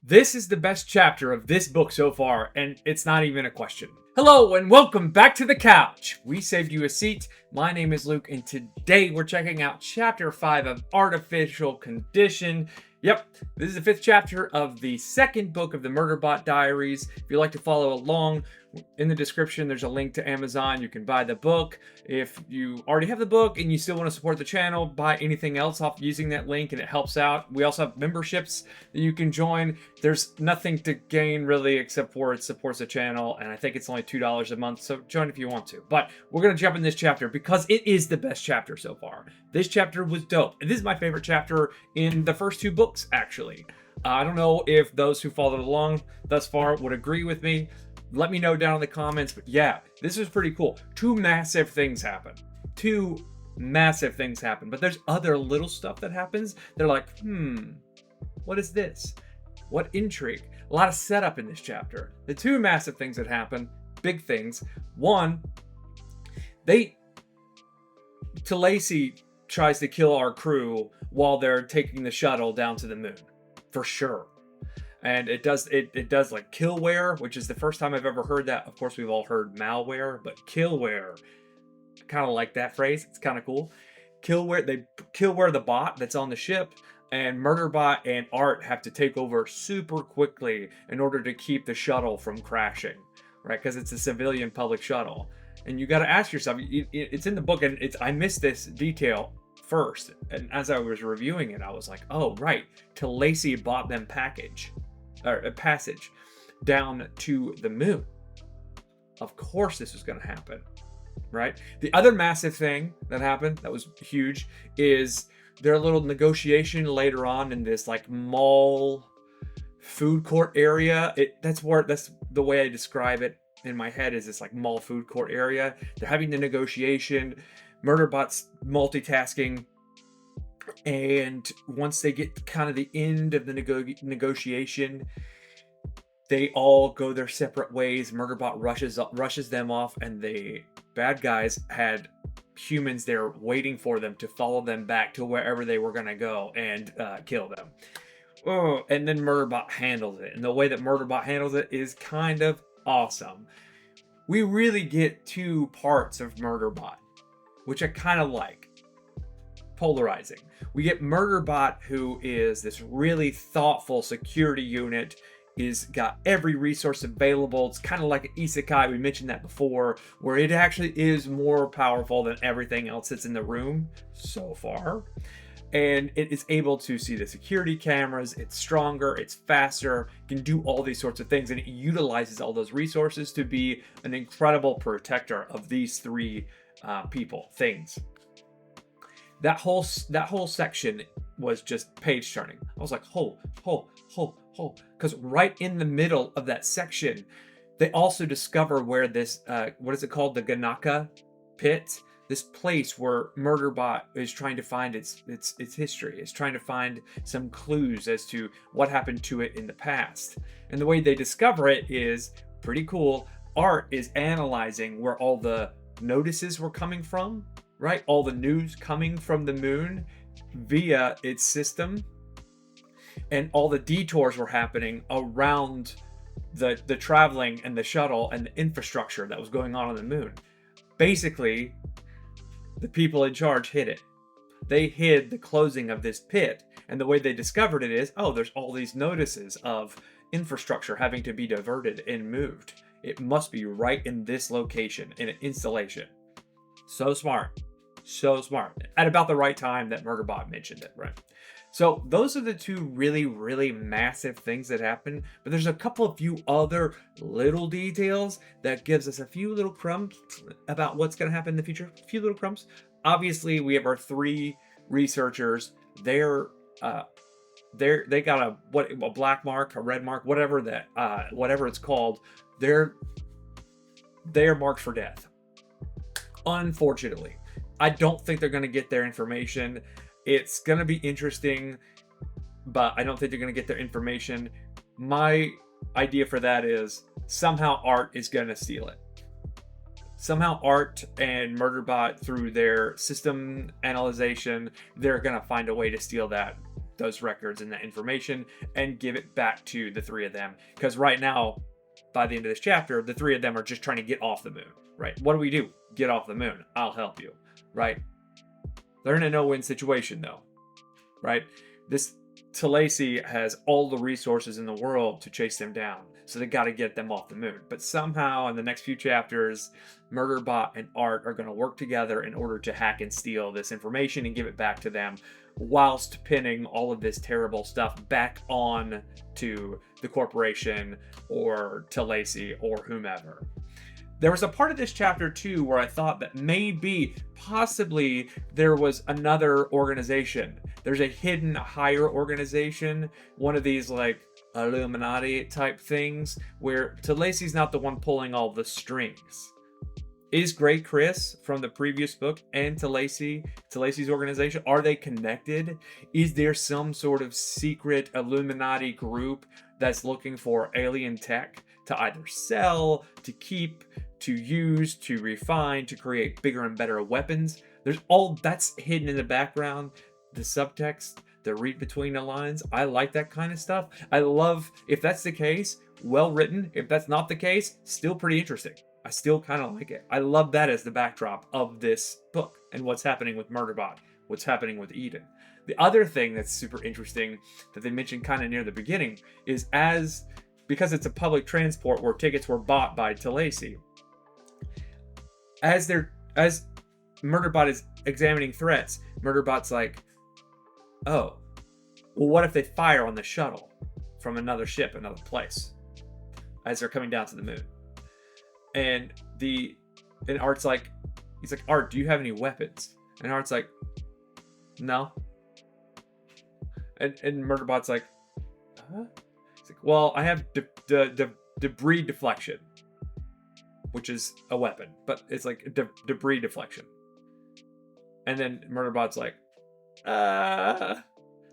This is the best chapter of this book so far, and it's not even a question. Hello, and welcome back to the couch. We saved you a seat. My name is Luke, and today we're checking out Chapter 5 of Artificial Condition. Yep, this is the 5th chapter of the 2nd book of the Murderbot Diaries. If you'd like to follow along, in the description there's a link to Amazon. You can buy the book. If you already have the book and you still want to support the channel, buy anything else off using that link and it helps out. We also have memberships that you can join. There's nothing to gain really except for it supports the channel, and I think it's only $2 a month, so join if you want to. But we're going to jump in this chapter because it is the best chapter so far. This chapter was dope. This is my favorite chapter in the first 2 books, actually. I don't know if those who followed along thus far would agree with me. Let me know down in the comments, but yeah, this was pretty cool. 2 massive things happen. 2 massive things happen, but there's other little stuff that happens. They're like, what is this? What intrigue? A lot of setup in this chapter. The 2 massive things that happen, big things. One, Lacey tries to kill our crew while they're taking the shuttle down to the moon, for sure. And it does like killware, which is the first time I've ever heard that. Of course, we've all heard malware, but killware, kind of like that phrase. It's kind of cool. Killware, they killware the bot that's on the ship, and Murderbot and Art have to take over super quickly in order to keep the shuttle from crashing, right? Because it's a civilian public shuttle. And you got to ask yourself, it's in the book, and I missed this detail first. And as I was reviewing it, I was like, oh, right. Lacey bought them a passage down to the moon. Of course this was going to happen, right? The other massive thing that happened that was huge is their little negotiation later on in this like mall food court area. That's the way I describe it in my head, is this like mall food court area. They're having the negotiation. Murderbot's multitasking. And once they get kind of the end of the negotiation, they all go their separate ways. Murderbot rushes them off, and the bad guys had humans there waiting for them to follow them back to wherever they were going to go and kill them. Oh, and then Murderbot handles it. And the way that Murderbot handles it is kind of awesome. We really get 2 parts of Murderbot, which I kind of like. Polarizing. We get Murderbot, who is this really thoughtful security unit, is got every resource available. It's kind of like an isekai. We mentioned that before, where it actually is more powerful than everything else that's in the room so far. And it is able to see the security cameras. It's stronger, it's faster, can do all these sorts of things, and it utilizes all those resources to be an incredible protector of these 3 things. That whole section was just page turning. I was like, ho, because right in the middle of that section, they also discover where this what is it called, the Ganaka pit, this place where Murderbot is trying to find its history. It's trying to find some clues as to what happened to it in the past. And the way they discover it is pretty cool. Art is analyzing where all the notices were coming from. Right? All the news coming from the moon via its system, and all the detours were happening around the traveling and the shuttle and the infrastructure that was going on the moon. Basically, the people in charge hid it. They hid the closing of this pit, and the way they discovered it is, oh, there's all these notices of infrastructure having to be diverted and moved. It must be right in this location, in an installation. So smart. So smart. At about the right time that Murderbot mentioned it, right? So those are the 2 really, really massive things that happen. But there's a few other little details that gives us a few little crumbs about what's going to happen in the future. A few little crumbs. Obviously, we have our 3 researchers. They got a black mark, a red mark, whatever it's called. They're marked for death. Unfortunately, I don't think they're going to get their information. It's going to be interesting, but I don't think they're going to get their information. My idea for that is somehow Art is going to steal it. Somehow Art and Murderbot, through their system analyzation, they're going to find a way to steal that. those records and that information and give it back to the three of them. Because right now, by the end of this chapter, the three of them are just trying to get off the moon, right? What do? Get off the moon. I'll help you, right? They're in a no-win situation, though, right? This Talesi has all the resources in the world to chase them down, so they got to get them off the moon. But somehow, in the next few chapters, Murderbot and Art are going to work together in order to hack and steal this information and give it back to them, whilst pinning all of this terrible stuff back on to the corporation or Talesi or whomever. There was a part of this chapter too where I thought that maybe, possibly, there was another organization. There's a hidden higher organization, one of these like Illuminati type things, where Talesi's not the one pulling all the strings. Is Grey Chris from the previous book and Talesi's organization, are they connected? Is there some sort of secret Illuminati group that's looking for alien tech to either sell, to keep, to use, to refine, to create bigger and better weapons? There's all that's hidden in the background, the subtext, the read between the lines. I like that kind of stuff. I love, if that's the case, well written. If that's not the case, still pretty interesting. I still kind of like it. I love that as the backdrop of this book and what's happening with Murderbot, what's happening with Eden. The other thing that's super interesting that they mentioned kind of near the beginning is because it's a public transport where tickets were bought by Talesi, as Murderbot is examining threats, Murderbot's like, oh, well, what if they fire on the shuttle from another ship, another place, as they're coming down to the moon? And Art's like, he's like, Art, do you have any weapons? And Art's like, no. And Murderbot's like, huh? He's like, well, I have debris deflection, which is a weapon, but it's like debris deflection. And then Murderbot's like,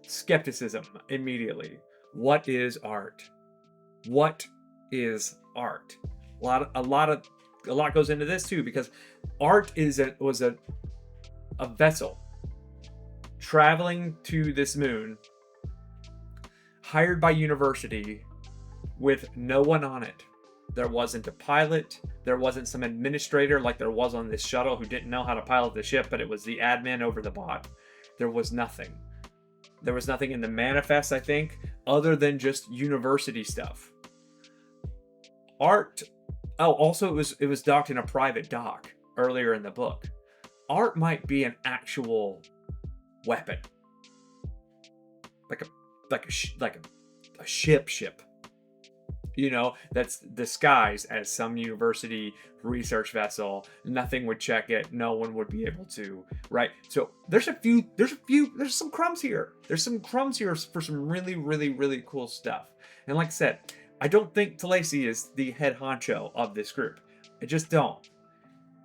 skepticism immediately. What is art? What is art? A lot goes into this too, because Art was a vessel traveling to this moon, hired by university, with no one on it. There wasn't a pilot. There wasn't some administrator like there was on this shuttle who didn't know how to pilot the ship, but it was the admin over the bot. There was nothing. There was nothing in the manifest, I think, other than just university stuff. Art. Oh, also it was docked in a private dock earlier in the book. Art might be an actual weapon, like a ship. You know, that's disguised as some university research vessel. Nothing would check it. No one would be able to, right? So there's some crumbs here. There's some crumbs here for some really, really, really cool stuff. And like I said, I don't think Talesi is the head honcho of this group. I just don't.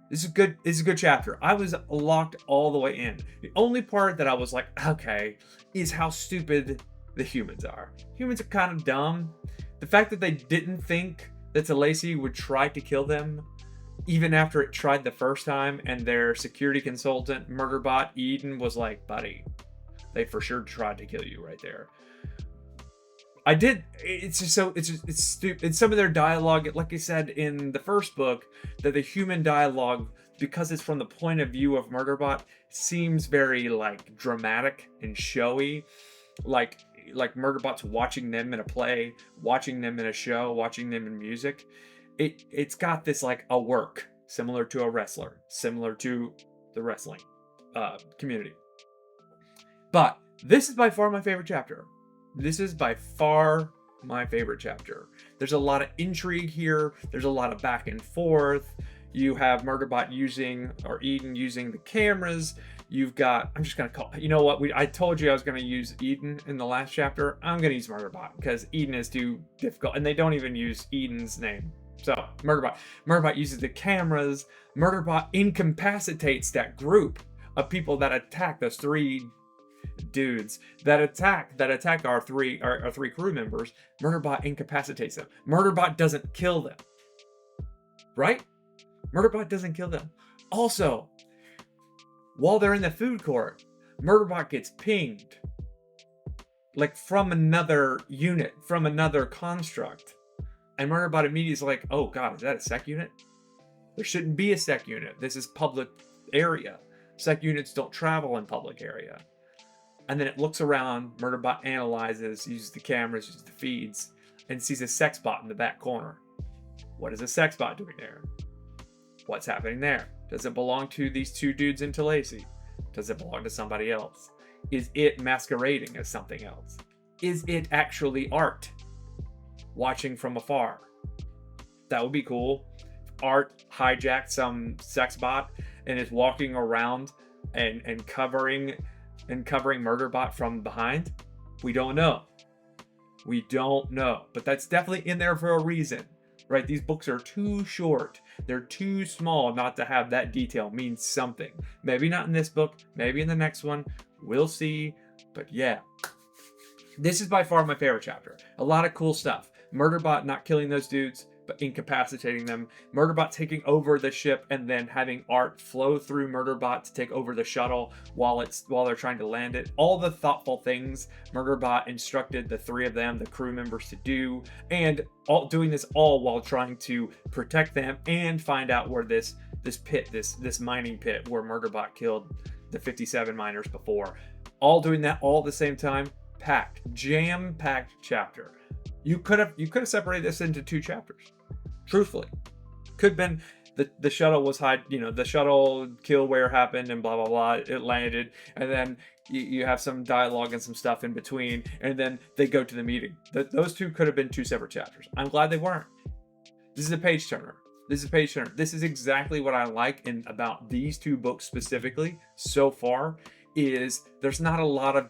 This is good. This is a good chapter. I was locked all the way in. The only part that I was like, okay, is how stupid the humans are. Humans are kind of dumb. The fact that they didn't think that Talesi would try to kill them, even after it tried the first time, and their security consultant, Murderbot Eden, was like, buddy, they for sure tried to kill you right there. It's stupid. In some of their dialogue, like I said in the first book, that the human dialogue, because it's from the point of view of Murderbot, seems very like dramatic and showy. Like Murderbot's watching them in a play, watching them in a show, watching them in music. It's got this like a work, similar to a wrestler, similar to the wrestling community. But this is by far my favorite chapter. This is by far my favorite chapter. There's a lot of intrigue here. There's a lot of back and forth. You have Murderbot Eden using the cameras. You've got, I'm just going to call, you know what? I told you I was going to use Eden in the last chapter. I'm going to use Murderbot because Eden is too difficult and they don't even use Eden's name. So Murderbot uses the cameras. Murderbot incapacitates that group of people that attack those three dudes that attack our three crew members. Murderbot incapacitates them. Murderbot doesn't kill them. Right? Murderbot doesn't kill them. Also, while they're in the food court, Murderbot gets pinged like from another unit, from another construct. And Murderbot immediately is like, oh god, is that a sec unit? There shouldn't be a sec unit. This is public area. Sec units don't travel in public area. And then it looks around, Murderbot analyzes, uses the cameras, uses the feeds, and sees a sex bot in the back corner. What is a sex bot doing there? What's happening there? Does it belong to these two dudes in Lacey? Does it belong to somebody else? Is it masquerading as something else? Is it actually Art watching from afar? That would be cool. Art hijacked some sex bot and is walking around and covering Murderbot from behind. We don't know. We don't know. But that's definitely in there for a reason. Right? These books are too short. They're too small not to have that detail mean something. Maybe not in this book, maybe in the next one. We'll see. But yeah. This is by far my favorite chapter. A lot of cool stuff. Murderbot not killing those dudes, but incapacitating them. Murderbot taking over the ship and then having Art flow through Murderbot to take over the shuttle while they're trying to land it. All the thoughtful things Murderbot instructed the three of them, the crew members, to do, and doing this all while trying to protect them and find out where this mining pit where Murderbot killed the 57 miners before. All doing that all at the same time. Jam-packed chapter. You could have separated this into 2 chapters. Truthfully, could have been the shuttle was the shuttle kill where happened and blah blah blah. It landed, and then you have some dialogue and some stuff in between, and then they go to the meeting. Those 2 could have been 2 separate chapters. I'm glad they weren't. This is a page turner. This is exactly what I like about these 2 books specifically so far. Is there's not a lot of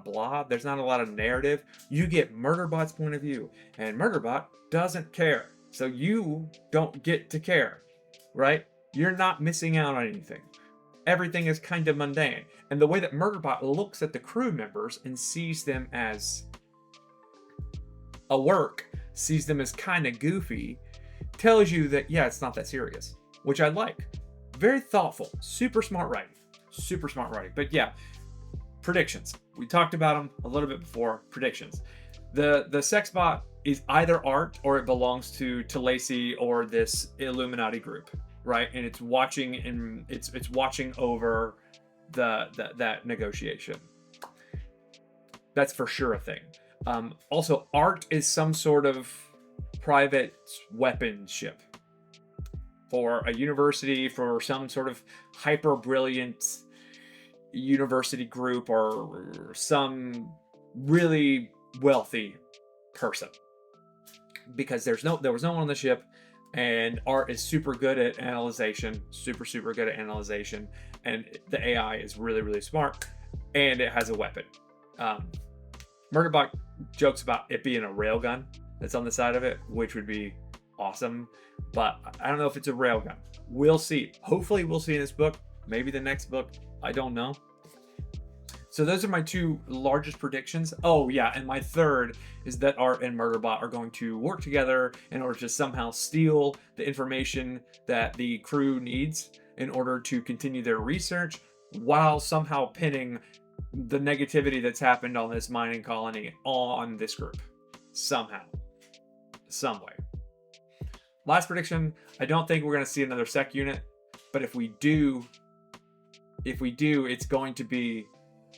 blah, there's not a lot of narrative. You get Murderbot's point of view, and Murderbot doesn't care, so you don't get to care, right? You're not missing out on anything. Everything is kind of mundane, and the way that Murderbot looks at the crew members and sees them as a work, sees them as kind of goofy, tells you that yeah, it's not that serious, which I like. Very thoughtful, super smart writing. But yeah, predictions. We talked about them a little bit before. Predictions. The sex bot is either Art or it belongs to Lacey or this Illuminati group, right? And it's watching over that negotiation. That's for sure a thing. Also, Art is some sort of private weapon ship for a university, for some sort of hyper brilliant university group or some really wealthy person, because there was no one on the ship, and Art is super good at analyzation, super good at analyzation, and the AI is really smart, and it has a weapon. Murderbot jokes about it being a railgun that's on the side of it, which would be awesome, but I don't know if it's a railgun. We'll see. Hopefully we'll see in this book, maybe the next book, I don't know. So those are my 2 largest predictions. Oh yeah, and my third is that Art and Murderbot are going to work together in order to somehow steal the information that the crew needs in order to continue their research, while somehow pinning the negativity that's happened on this mining colony on this group. Somehow. Some way. Last prediction, I don't think we're going to see another sec unit, but if we do, it's going to be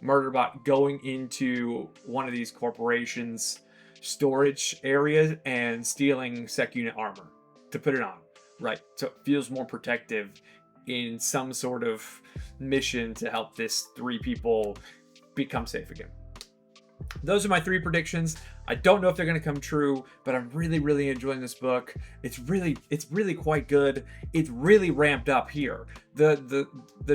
Murderbot going into one of these corporations' storage areas and stealing sec unit armor to put it on, right? So it feels more protective in some sort of mission to help this 3 people become safe again. Those are my 3 predictions. I don't know if they're going to come true, but I'm really enjoying this book. It's really quite good. It's really ramped up here. The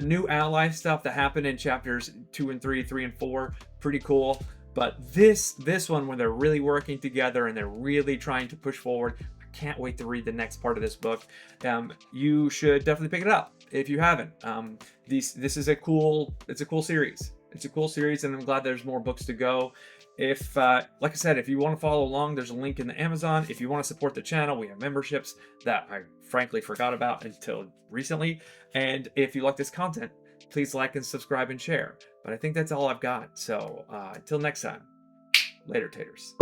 new ally stuff that happened in chapters 2 and 3, 3 and 4, pretty cool. But this one, when they're really working together and they're really trying to push forward, I can't wait to read the next part of this book. You should definitely pick it up if you haven't. This is a cool series. It's a cool series, and I'm glad there's more books to go. If, like I said, if you want to follow along, there's a link in the Amazon. If you want to support the channel, we have memberships that I frankly forgot about until recently. And if you like this content, please like and subscribe and share. But I think that's all I've got. So until next time. Later, taters.